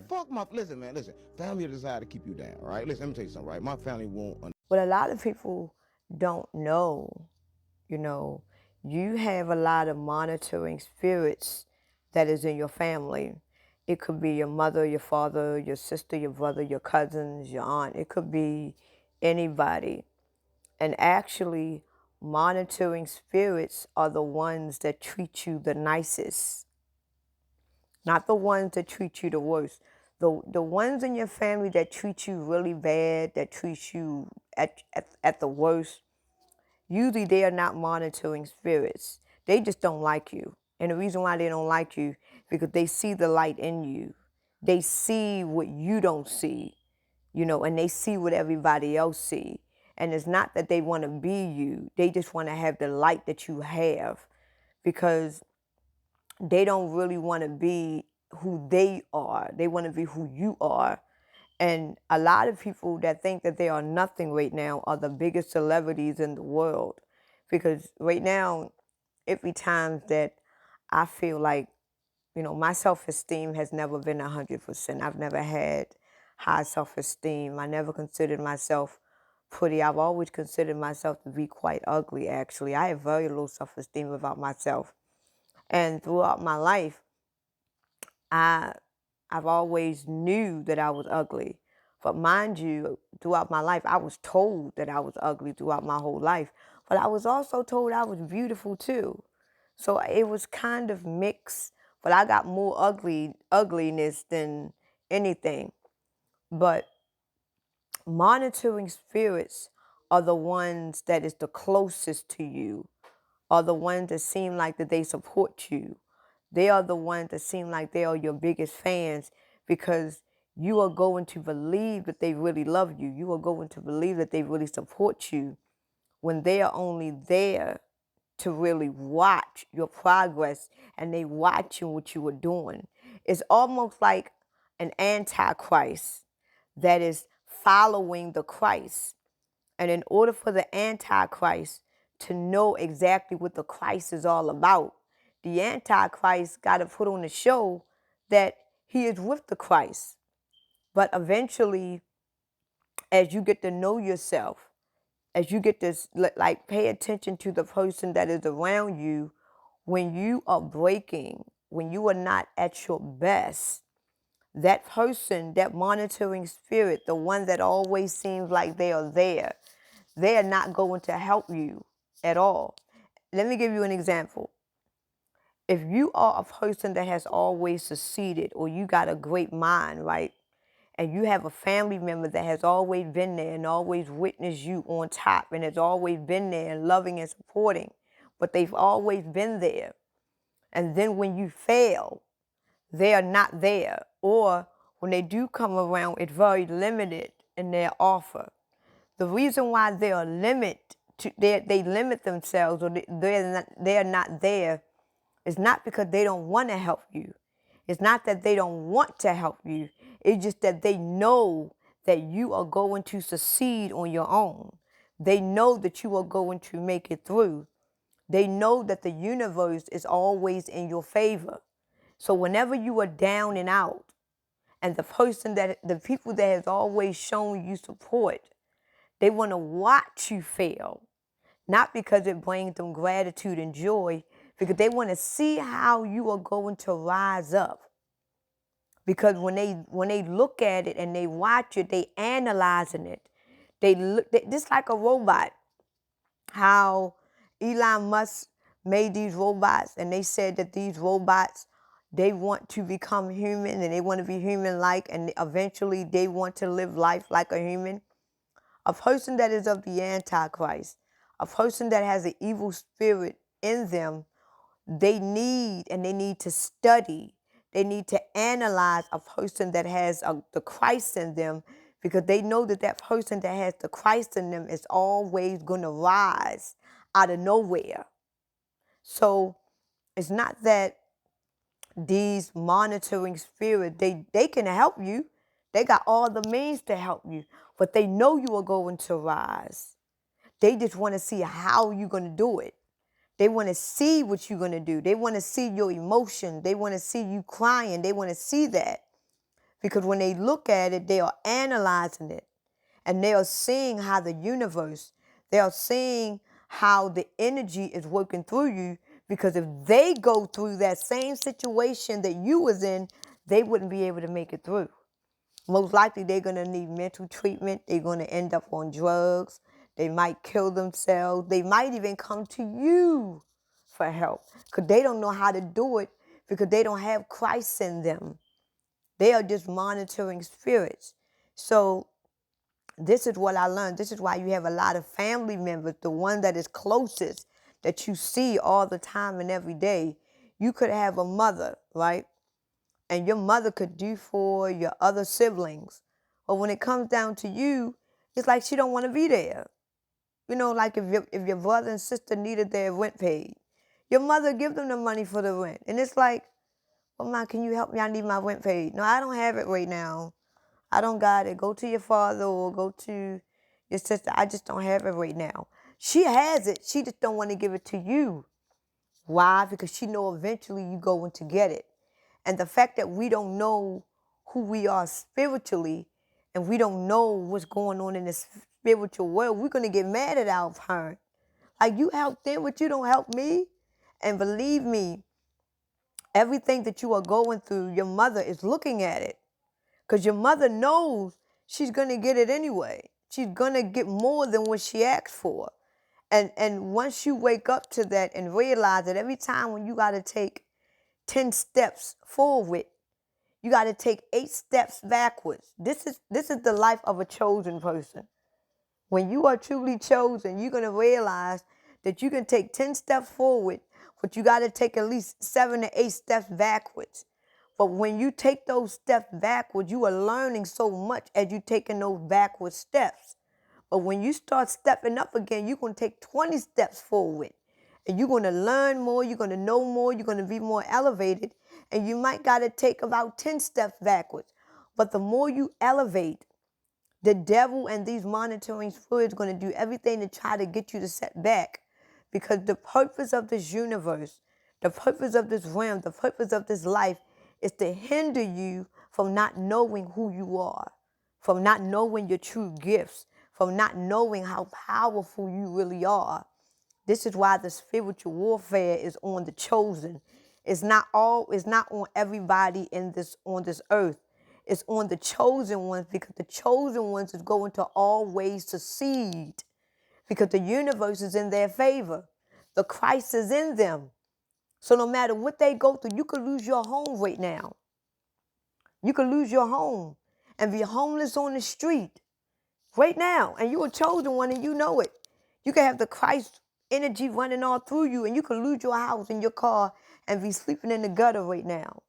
fuck my, listen, man, listen. Family desire to keep you down, right? Listen, let me tell you something, right? My family won't. What a lot of people don't know, you know, you have a lot of monitoring spirits that is in your family. It could be your mother, your father, your sister, your brother, your cousins, your aunt. It could be anybody. And actually, monitoring spirits are the ones that treat you the nicest, not the ones that treat you the worst. The ones in your family that treat you really bad, that treat you at the worst, usually they are not monitoring spirits. They just don't like you. And the reason why they don't like you, because they see the light in you. They see what you don't see, you know, and they see what everybody else see. And it's not that they want to be you. They just want to have the light that you have, because they don't really want to be who they are. They want to be who you are. And a lot of people that think that they are nothing right now are the biggest celebrities in the world. Because right now, every time that I feel like, you know, my self-esteem has never been 100%. I've never had high self-esteem. I never considered myself pretty. I've always considered myself to be quite ugly, actually. I have very low self-esteem about myself. And throughout my life, I I've always knew that I was ugly. But mind you, throughout my life, I was told that I was ugly throughout my whole life. But I was also told I was beautiful too. So it was kind of mixed. But I got more ugliness than anything. But monitoring spirits are the ones that is the closest to you, are the ones that seem like that they support you. They are the ones that seem like they are your biggest fans, because you are going to believe that they really love you. You are going to believe that they really support you when they are only there to really watch your progress, and they watching what you are doing. It's almost like an antichrist that is following the Christ. And in order for the Antichrist to know exactly what the Christ is all about, the Antichrist got to put on a show that he is with the Christ. But eventually, as you get to know yourself, as you get to like pay attention to the person that is around you, when you are breaking, when you are not at your best, that person, that monitoring spirit, the one that always seems like they are there, they are not going to help you at all. Let me give you an example. If you are a person that has always succeeded, or you got a great mind, right? And you have a family member that has always been there and always witnessed you on top and has always been there and loving and supporting, but they've always been there. And then when you fail, they are not there. Or when they do come around, it's very limited in their offer. The reason why they limit themselves, or they are not there, is not because they don't want to help you. It's not that they don't want to help you. It's just that they know that you are going to succeed on your own. They know that you are going to make it through. They know that the universe is always in your favor. So whenever you are down and out, and the people that has always shown you support, they want to watch you fail, not because it brings them gratitude and joy, because they want to see how you are going to rise up. Because when they look at it and they watch it, they analyzing it. Just like a robot. How Elon Musk made these robots, and they said that these robots, they want to become human, and they want to be human like, and eventually they want to live life like a human. A person that is of the Antichrist, a person that has an evil spirit in them, they need to study. They need to analyze a person that has the Christ in them, because they know that that person that has the Christ in them is always going to rise out of nowhere. So it's not that these monitoring spirits, they can help you. They got all the means to help you, but they know you are going to rise. They just want to see how you're going to do it. They want to see what you're going to do. They want to see your emotion. They want to see you crying. They want to see that, Because when they look at it, they are analyzing it. And they are seeing how the universe, they are seeing how the energy is working through you. Because if they go through that same situation that you was in, they wouldn't be able to make it through. Most likely they're going to need mental treatment. They're going to end up on drugs. They might kill themselves. They might even come to you for help because they don't know how to do it because they don't have Christ in them. They are just monitoring spirits. So this is what I learned. This is why you have a lot of family members, the one that is closest, that you see all the time and every day. You could have a mother, right? And your mother could do for your other siblings. But when it comes down to you, it's like she don't want to be there. You know, like if your brother and sister needed their rent paid, your mother give them the money for the rent. And it's like, well, Ma, can you help me? I need my rent paid. No, I don't have it right now. I don't got it. Go to your father or go to your sister. I just don't have it right now. She has it. She just don't want to give it to you. Why? Because she know eventually you going to get it. And the fact that we don't know who we are spiritually and we don't know what's going on in this spiritual world, we're going to get mad at our parents. Like, you help them, but you don't help me. And believe me, everything that you are going through, your mother is looking at it. Because your mother knows she's going to get it anyway. She's going to get more than what she asked for. And once you wake up to that and realize that every time when you got to take 10 steps forward, you got to take 8 steps backwards. This is the life of a chosen person. When you are truly chosen, you're going to realize that you can take 10 steps forward, but you got to take at least 7 to 8 steps backwards. But when you take those steps backwards, you are learning so much as you're taking those backward steps. But when you start stepping up again, you're going to take 20 steps forward. And you're going to learn more, you're going to know more, you're going to be more elevated. And you might got to take about 10 steps backwards. But the more you elevate, the devil and these monitoring spirits are going to do everything to try to get you to set back. Because the purpose of this universe, the purpose of this realm, the purpose of this life is to hinder you from not knowing who you are, from not knowing your true gifts, from not knowing how powerful you really are. This is why the spiritual warfare is on the chosen. It's not on everybody on this earth. It's on the chosen ones, because the chosen ones is going to always succeed, because the universe is in their favor. The Christ is in them. So no matter what they go through, you could lose your home right now. You could lose your home and be homeless on the street right now. And you're a chosen one and you know it. You can have the Christ energy running all through you, and you could lose your house and your car and be sleeping in the gutter right now.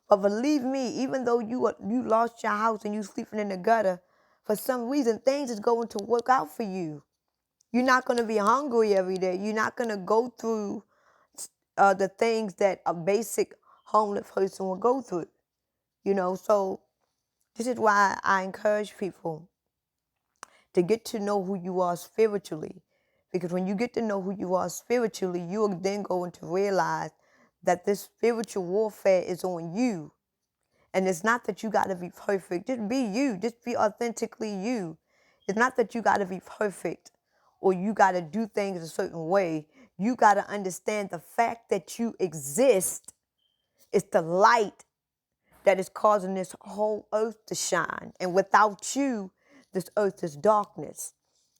But believe me, even though you lost your house and you sleeping in the gutter, for some reason things is going to work out for you. You're not going to be hungry every day. You're not going to go through the things that a basic homeless person will go through. You know, so this is why I encourage people to get to know who you are spiritually. Because when you get to know who you are spiritually, you are then going to realize that this spiritual warfare is on you. And it's not that you got to be perfect. Just be you. Just be authentically you. It's not that you got to be perfect or you got to do things a certain way. You got to understand the fact that you exist is the light that is causing this whole earth to shine. And without you, this earth is darkness.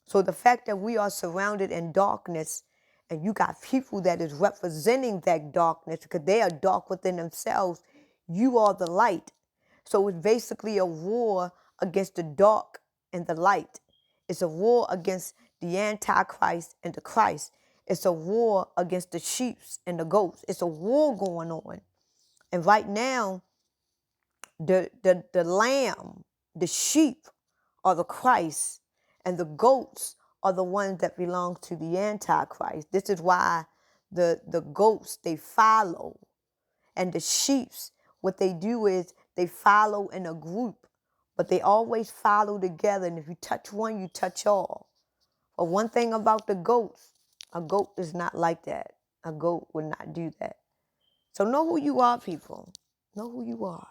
So the fact that we are surrounded in darkness, and you got people that is representing that darkness because they are dark within themselves, you are the light. So it's basically a war against the dark and the light. It's a war against the Antichrist and the Christ. It's a war against the sheep and the goats. It's a war going on. And right now, the lamb, the sheep are the Christ, and the goats are the ones that belong to the Antichrist. This is why the goats, they follow. And the sheeps, what they do is they follow in a group, but they always follow together. And if you touch one, you touch all. But one thing about the goats, a goat is not like that. A goat would not do that. So know who you are, people. Know who you are.